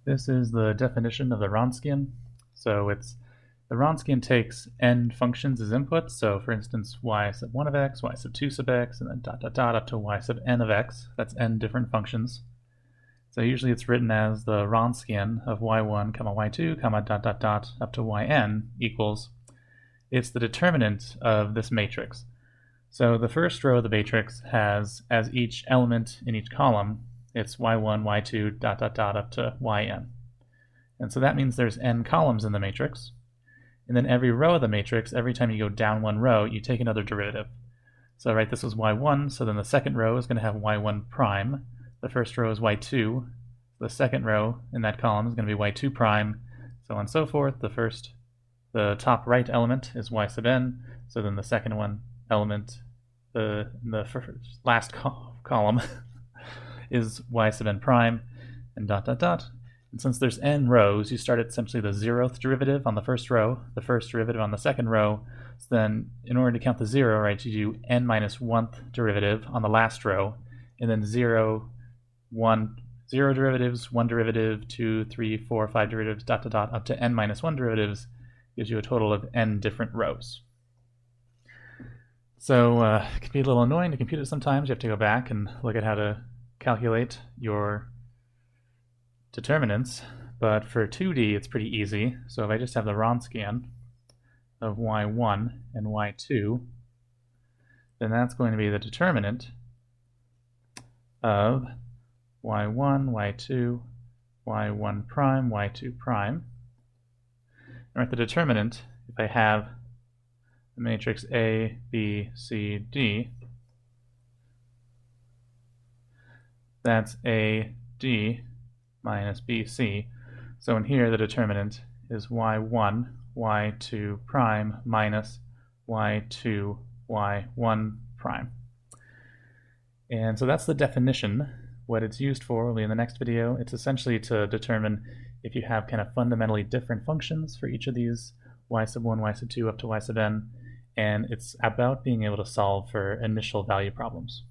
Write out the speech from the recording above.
This is the definition of the Wronskian. So the Wronskian takes n functions as inputs. So for instance, y sub 1 of x, y sub 2 sub x, and then dot dot dot up to y sub n of x. That's n different functions. So usually it's written as the Wronskian of y1 comma y2 comma dot dot dot up to yn equals. It's the determinant of this matrix. So the first row of the matrix has, as each element in each column, it's y1, y2, dot dot dot up to yn. And so that means there's n columns in the matrix. And then every row of the matrix, every time you go down one row, you take another derivative. So right, this was y1, so then the second row is going to have y1 prime. The first row is y2. The second row in that column is going to be y2 prime, so on and so forth. The top right element is y sub n, so then the second one element, the first, last column is y sub n prime, and dot dot dot. And since there's n rows, you start at essentially the 0th derivative on the first row, the first derivative on the second row. So then in order to count the 0, right, you do n minus 1th derivative on the last row, and then 0 derivatives, 1 derivative, 2, 3, 4, 5 derivatives, dot dot dot up to n minus 1 derivatives, gives you a total of n different rows. So it can be a little annoying to compute it sometimes. You have to go back and look at how to calculate your determinants, but for 2D it's pretty easy. So if I just have the Wronskian of y1 and y2, then that's going to be the determinant of y1, y2, y1 prime, y2 prime. And with the determinant, if I have the matrix A, B, C, D, that's A, D minus B, C. So in here, the determinant is y1, y2 prime minus y2, y1 prime. And so that's the definition. What it's used for will be in the next video. It's essentially to determine if you have kind of fundamentally different functions for each of these y sub 1, y sub 2 up to y sub n, and it's about being able to solve for initial value problems.